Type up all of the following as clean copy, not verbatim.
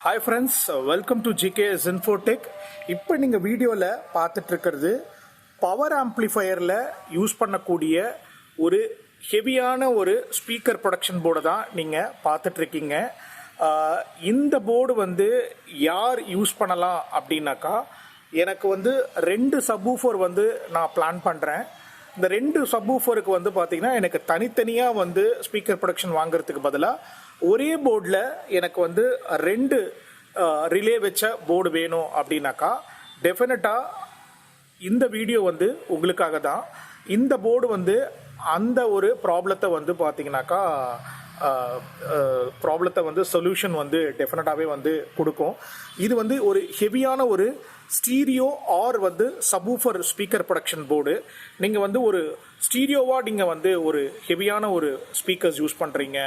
Hi friends, welcome to GKS Infotech. இப்போ நீங்கள் வீடியோவில் பார்த்துட்டு இருக்கிறது பவர் ஆம்ப்ளிஃபையரில் யூஸ் பண்ணக்கூடிய ஒரு ஹெவியான ஒரு ஸ்பீக்கர் ப்ரொடக்ஷன் போர்டை தான் நீங்கள் பார்த்துட்ருக்கீங்க. இந்த போர்டு யார் யூஸ் பண்ணலாம் அப்படின்னாக்கா, எனக்கு 2 சப்வூஃபர் நான் பிளான் பண்ணுறேன். இந்த 2 சப்வூஃபருக்கு பார்த்தீங்கன்னா எனக்கு தனித்தனியாக ஸ்பீக்கர் ப்ரொடக்ஷன் வாங்குறதுக்கு பதிலாக ஒரே போர்டில் எனக்கு 2 ரிலே வச்ச போர்டு வேணும் அப்படின்னாக்கா டெஃபினட்டாக இந்த வீடியோ உங்களுக்காக தான். இந்த போர்டு அந்த ஒரு ப்ராப்ளத்தை பார்த்தீங்கன்னாக்கா ப்ராப்ளத்தை சொல்யூஷன் டெஃபினட்டாகவே கொடுக்கும். இது ஒரு ஹெவியான ஒரு stereo or subwoofer speaker production board. நீங்கள் ஒரு ஸ்டீரியோவாக நீங்கள் ஒரு ஹெவியான ஒரு ஸ்பீக்கர்ஸ் யூஸ் பண்ணுறீங்க,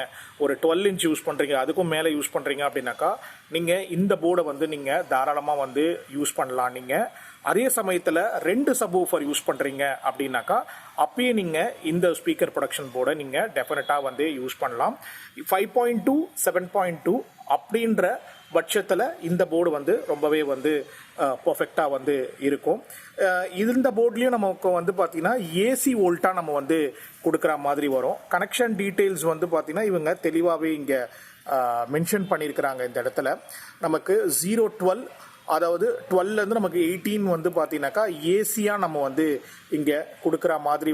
ஒரு 12 இன்ச் யூஸ் பண்ணுறீங்க, அதுக்கும் மேலே யூஸ் பண்ணுறீங்க அப்படின்னாக்கா நீங்கள் இந்த போர்டை நீங்கள் தாராளமாக யூஸ் பண்ணலாம். நீங்கள் அதே சமயத்தில் 2 சப்வூஃபர் யூஸ் பண்ணுறீங்க அப்படின்னாக்கா அப்பயே நீங்கள் இந்த ஸ்பீக்கர் ப்ரொடக்ஷன் போர்டை நீங்கள் டெஃபினட்டாக யூஸ் பண்ணலாம். 5.2 7.2 அப்படின்ற பட்சத்தில் இந்த போர்டு ரொம்பவே பர்ஃபெக்டாக இருக்கும். இந்த போர்ட்லேயும் நமக்கு பார்த்தீங்கன்னா ஏசி வோல்ட்டாக நம்ம கொடுக்குற மாதிரி வரும். கனெக்ஷன் டீட்டெயில்ஸ் பார்த்தீங்கன்னா இவங்க தெளிவாகவே இங்கே மென்ஷன் பண்ணியிருக்கிறாங்க. இந்த இடத்துல நமக்கு 012 அதாவது 12லேருந்து நமக்கு 18 பார்த்தீங்கன்னாக்கா ஏசியாக நம்ம இங்கே கொடுக்குற மாதிரி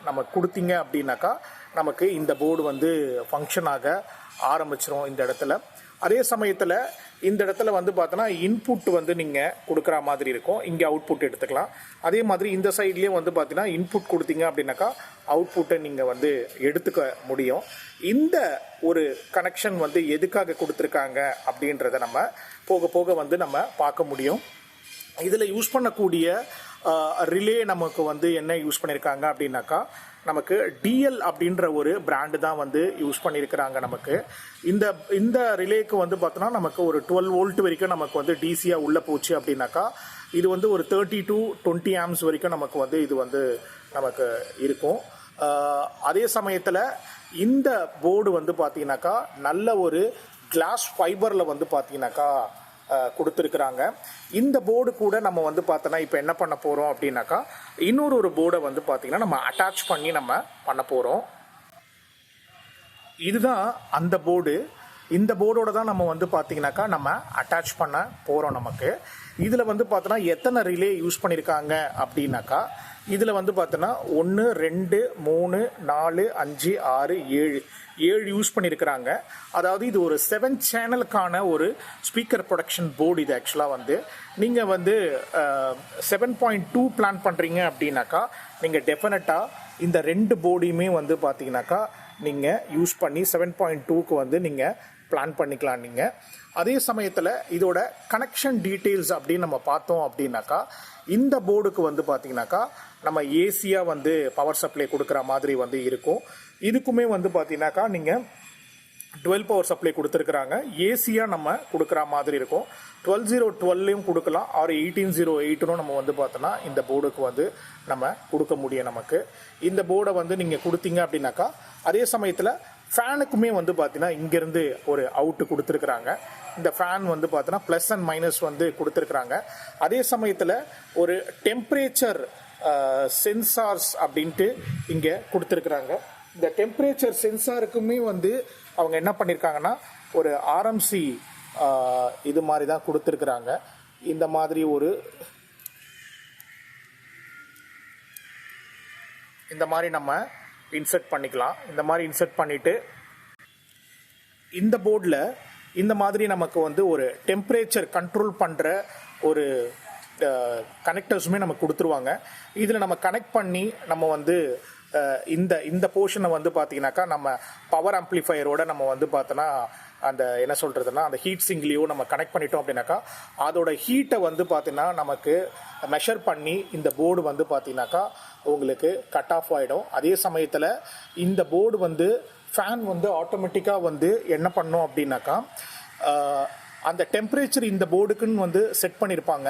நம்ம கொடுத்தீங்க அப்படின்னாக்கா நமக்கு இந்த போர்டு ஃபங்க்ஷன் ஆக ஆரம்பிச்சிரும் இந்த இடத்துல. அதே சமயத்தில் இந்த இடத்துல பார்த்தோன்னா இன்புட் நீங்கள் கொடுக்குற மாதிரி இருக்கும். இங்கே அவுட்புட் எடுத்துக்கலாம். அதே மாதிரி இந்த சைட்லேயும் பார்த்தீங்கன்னா இன்புட் கொடுத்தீங்க அப்படின்னாக்கா அவுட்புட்டை நீங்கள் எடுத்துக்க முடியும். இந்த ஒரு கனெக்ஷன் எதுக்காக கொடுத்துருக்காங்க அப்படின்றத நம்ம போக போக நம்ம பார்க்க முடியும். இதில் யூஸ் பண்ணக்கூடிய ரிலே நமக்கு என்ன யூஸ் பண்ணியிருக்காங்க அப்படின்னாக்கா நமக்கு டிஎல் அப்படின்ற ஒரு பிராண்டு தான் யூஸ் பண்ணியிருக்கிறாங்க. நமக்கு இந்த ரிலேக்கு பார்த்தோன்னா நமக்கு ஒரு 12 வோல்ட் வரைக்கும் நமக்கு டிசியாக உள்ளே போச்சு அப்படின்னாக்கா இது ஒரு 30 to 20 ஆம்ஸ் வரைக்கும் நமக்கு இது நமக்கு இருக்கும். அதே சமயத்தில் இந்த போர்டு பார்த்தீங்கன்னாக்கா நல்ல ஒரு கிளாஸ் ஃபைபரில் பார்த்தீங்கன்னாக்கா கொடுத்துருக்குறாங்க. இந்த போர்டு கூட நம்ம பார்த்தோன்னா இப்போ என்ன பண்ண போகிறோம் அப்படின்னாக்கா இன்னொரு போர்டை பார்த்தீங்கன்னா நம்ம அட்டாச் பண்ணி நம்ம பண்ண போகிறோம். இதுதான் அந்த போர்டு. இந்த போர்டோட தான் நம்ம பார்த்தீங்கன்னாக்கா நம்ம அட்டாச் பண்ண போகிறோம். நமக்கு இதில் பார்த்தோன்னா எத்தனை ரிலே யூஸ் பண்ணியிருக்காங்க அப்படின்னாக்கா இதில் பார்த்தோன்னா 1 2 3 4 5 6 7 யூஸ் பண்ணியிருக்கிறாங்க. அதாவது இது ஒரு 7 சேனலுக்கான ஒரு ஸ்பீக்கர் ப்ரொடக்ஷன் போர்டு. இது ஆக்சுவலாக நீங்கள் 7.2 பிளான் பண்ணுறீங்க அப்படின்னாக்கா நீங்கள் டெஃபினட்டாக இந்த 2 போர்டையுமே பார்த்தீங்கன்னாக்கா நீங்கள் யூஸ் பண்ணி 7.2க்கு நீங்கள் பிளான் பண்ணிக்கலாம். நீங்கள் அதே சமயத்தில் இதோட கனெக்ஷன் டீட்டெயில்ஸ் அப்படின்னு நம்ம பார்த்தோம் அப்படின்னாக்கா இந்த போர்டுக்கு பார்த்தீங்கன்னாக்கா நம்ம ஏசியாக பவர் சப்ளை கொடுக்குற மாதிரி இருக்கும். இதுக்குமே பார்த்தீங்கன்னாக்கா நீங்கள் 12 பவர் சப்ளை கொடுத்துருக்குறாங்க. ஏசியாக நம்ம கொடுக்குற மாதிரி இருக்கும். 12012லையும் கொடுக்கலாம், ஆர் 1808னும் நம்ம பார்த்தோன்னா இந்த போர்டுக்கு நம்ம கொடுக்க முடியும். நமக்கு இந்த போர்டை நீங்கள் கொடுத்தீங்க அப்படின்னாக்கா அதே சமயத்தில் ஃபேனுக்குமே பார்த்தீங்கன்னா இங்கேருந்து ஒரு அவுட்டு கொடுத்துருக்குறாங்க. இந்த ஃபேன் பார்த்தீங்கன்னா ப்ளஸ் அண்ட் மைனஸ் கொடுத்துருக்குறாங்க. அதே சமயத்தில் ஒரு டெம்பரேச்சர் சென்சார்ஸ் அப்படின்ட்டு இங்கே கொடுத்துருக்குறாங்க. இந்த டெம்பரேச்சர் சென்சாருக்குமே அவங்க என்ன பண்ணியிருக்காங்கன்னா ஒரு ஆர்எம்சி இது மாதிரி தான் கொடுத்துருக்குறாங்க. இந்த மாதிரி இந்த மாதிரி நம்ம இன்சர்ட் பண்ணிக்கலாம். இந்த மாதிரி இன்சர்ட் பண்ணிவிட்டு இந்த போர்டில் இந்த மாதிரி நமக்கு ஒரு டெம்பரேச்சர் கண்ட்ரோல் பண்ணுற ஒரு கனெக்டர்ஸுமே நமக்கு கொடுத்துருவாங்க. இதில் நம்ம கனெக்ட் பண்ணி நம்ம இந்த போர்ஷனை பார்த்தீங்கன்னாக்கா நம்ம பவர் ஆம்ப்ளிஃபையரோட நம்ம பார்த்தோன்னா அந்த என்ன சொல்கிறதுனா அந்த ஹீட் சிங்லேயோ நம்ம கனெக்ட் பண்ணிட்டோம் அப்படின்னாக்கா அதோட ஹீட்டை பார்த்தீங்கன்னா நமக்கு மெஷர் பண்ணி இந்த போர்டு பார்த்தீங்கன்னாக்கா உங்களுக்கு கட் ஆஃப் ஆகிடும். அதே சமயத்தில் இந்த போர்டு ஃபேன் ஆட்டோமேட்டிக்காக என்ன பண்ணோம் அப்படின்னாக்கா அந்த டெம்பரேச்சர் இந்த போர்டுக்குன்னு வந்து செட் பண்ணியிருப்பாங்க.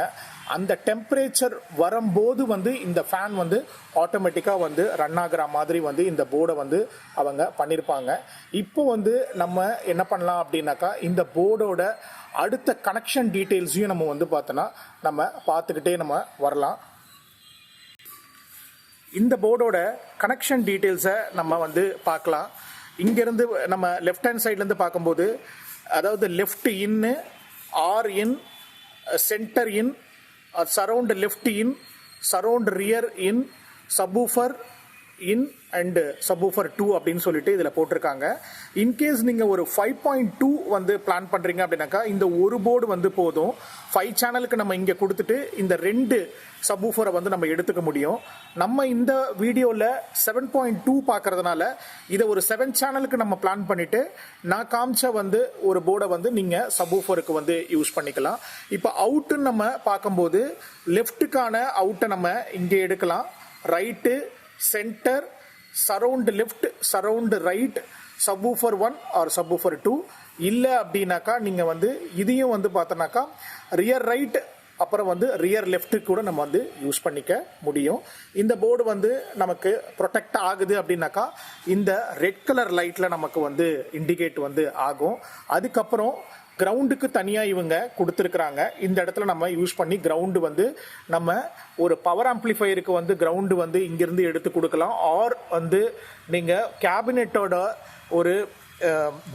அந்த டெம்பரேச்சர் வரும்போது வந்து இந்த ஃபேன் வந்து ஆட்டோமேட்டிக்காக வந்து ரன் ஆகிற மாதிரி வந்து இந்த போர்டை வந்து அவங்க பண்ணியிருப்பாங்க. இப்போ வந்து நம்ம என்ன பண்ணலாம் அப்படின்னாக்கா, இந்த போர்டோட அடுத்த கனெக்ஷன் டீட்டெயில்ஸையும் நம்ம வந்து பார்த்தோன்னா நம்ம பார்த்துக்கிட்டே நம்ம வரலாம். இந்த போர்டோட கனெக்ஷன் டீட்டெயில்ஸை நம்ம வந்து பார்க்கலாம். இங்கேருந்து நம்ம லெஃப்ட் ஹேண்ட் சைட்லேருந்து பார்க்கும்போது, அதாவது லெஃப்ட் இன்னு, R in, centre in, surround left in, surround rear in, subwoofer in and subwoofer 2 அப்படின்னு சொல்லிட்டு இதில் போட்டிருக்காங்க. இன்கேஸ் நீங்கள் ஒரு 5.2 வந்து பிளான் பண்ணுறீங்க அப்படின்னாக்கா இந்த ஒரு போர்டு வந்து போதும். 5 சேனலுக்கு நம்ம இங்கே கொடுத்துட்டு இந்த 2 சப்வூஃபரை வந்து நம்ம எடுத்துக்க முடியும். நம்ம இந்த வீடியோவில் 7.2 பார்க்கறதுனால இதை ஒரு 7 சேனலுக்கு நம்ம பிளான் பண்ணிவிட்டு நான் காமிச்ச வந்து ஒரு போர்டை வந்து நீங்கள் சப்வூஃபருக்கு வந்து யூஸ் பண்ணிக்கலாம். இப்போ அவுட்டுன்னு நம்ம பார்க்கும்போது லெஃப்ட்டுக்கான அவுட்டை நம்ம இங்கே எடுக்கலாம். Right, centre, surround left, surround right, subwoofer 1 or subwoofer 2. இல்லை அப்படின்னாக்கா நீங்கள் வந்து இதையும் வந்து பார்த்தோன்னாக்கா ரியர் ரைட் அப்புறம் வந்து ரியர் லெஃப்ட்டுக்கு கூட நம்ம வந்து யூஸ் பண்ணிக்க முடியும். இந்த போர்டு வந்து நமக்கு ப்ரொடெக்ட் ஆகுது அப்படின்னாக்கா இந்த ரெட் கலர் லைட்டில் நமக்கு வந்து இண்டிகேட் வந்து ஆகும். அதுக்கப்புறம் கிரவுண்டுக்கு தனியாக இவங்க கொடுத்துருக்குறாங்க. இந்த இடத்துல நம்ம யூஸ் பண்ணி கிரவுண்டு வந்து நம்ம ஒரு பவர் ஆம்ப்ளிஃபையருக்கு வந்து கிரவுண்டு வந்து இங்கேருந்து எடுத்து கொடுக்கலாம். ஆர் வந்து நீங்கள் கேபினெட்டோட ஒரு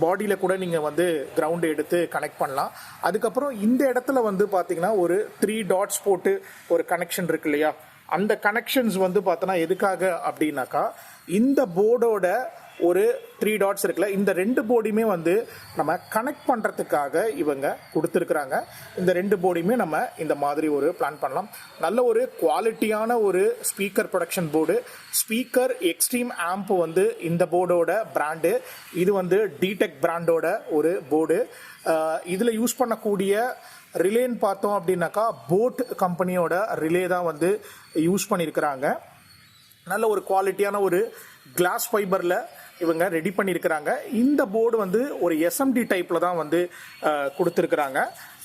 பாடியில் கூட நீங்கள் வந்து கிரவுண்டு எடுத்து கனெக்ட் பண்ணலாம். அதுக்கப்புறம் இந்த இடத்துல வந்து பார்த்தீங்கன்னா ஒரு 3 டாட்ஸ் போட்டு ஒரு கனெக்ஷன் இருக்கு இல்லையா, அந்த கனெக்ஷன்ஸ் வந்து பார்த்தோன்னா எதுக்காக அப்படின்னாக்கா இந்த போர்டோட ஒரு 3 டாட்ஸ் இருக்குல்ல, இந்த 2 போர்டையுமே வந்து நம்ம கனெக்ட் பண்ணுறதுக்காக இவங்க கொடுத்துருக்குறாங்க. இந்த 2 போர்டையுமே நம்ம இந்த மாதிரி ஒரு பிளான் பண்ணலாம். நல்ல ஒரு குவாலிட்டியான ஒரு speaker production board. Speaker extreme amp வந்து இந்த போர்டோட பிராண்டு. இது வந்து டிடெக் பிராண்டோட ஒரு போர்டு. இதில் யூஸ் பண்ணக்கூடிய ரிலேன்னு பார்த்தோம் அப்படின்னாக்கா போட் கம்பெனியோட ரிலே தான் வந்து யூஸ் பண்ணியிருக்கிறாங்க. நல்ல ஒரு குவாலிட்டியான ஒரு கிளாஸ் ஃபைபரில் இவங்க ரெடி பண்ணியிருக்கிறாங்க. இந்த போர்டு வந்து ஒரு எஸ்எம்டி டைப்பில் தான் வந்து கொடுத்துருக்குறாங்க.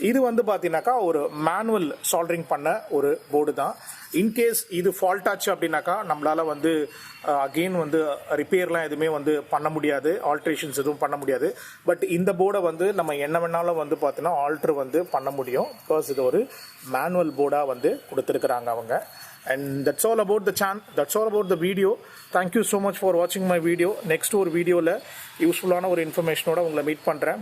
இது வந்து பார்த்தீங்கன்னாக்கா ஒரு மேனுவல் சால்டரிங் பண்ண ஒரு போர்டு தான். இன்கேஸ் இது ஃபால்ட் ஆச்சு அப்படின்னாக்கா நம்மளால் வந்து அகெயின் வந்து ரிப்பேர்லாம் எதுவுமே வந்து பண்ண முடியாது, ஆல்ட்ரேஷன்ஸ் எதுவும் பண்ண முடியாது. பட் இந்த போர்டை வந்து நம்ம என்ன வேணாலும் வந்து பார்த்தீங்கன்னா ஆல்ட்ரு வந்து பண்ண முடியும். பிகாஸ் இது ஒரு மேனுவல் போர்டாக வந்து கொடுத்துருக்குறாங்க அவங்க. And that's all about the channel. That's all about the video. Thank you so much for watching my video. Next ஒரு வீடியோவில் யூஸ்ஃபுல்லான ஒரு இன்ஃபர்மேஷனோட உங்களை மீட் பண்ணுறேன்.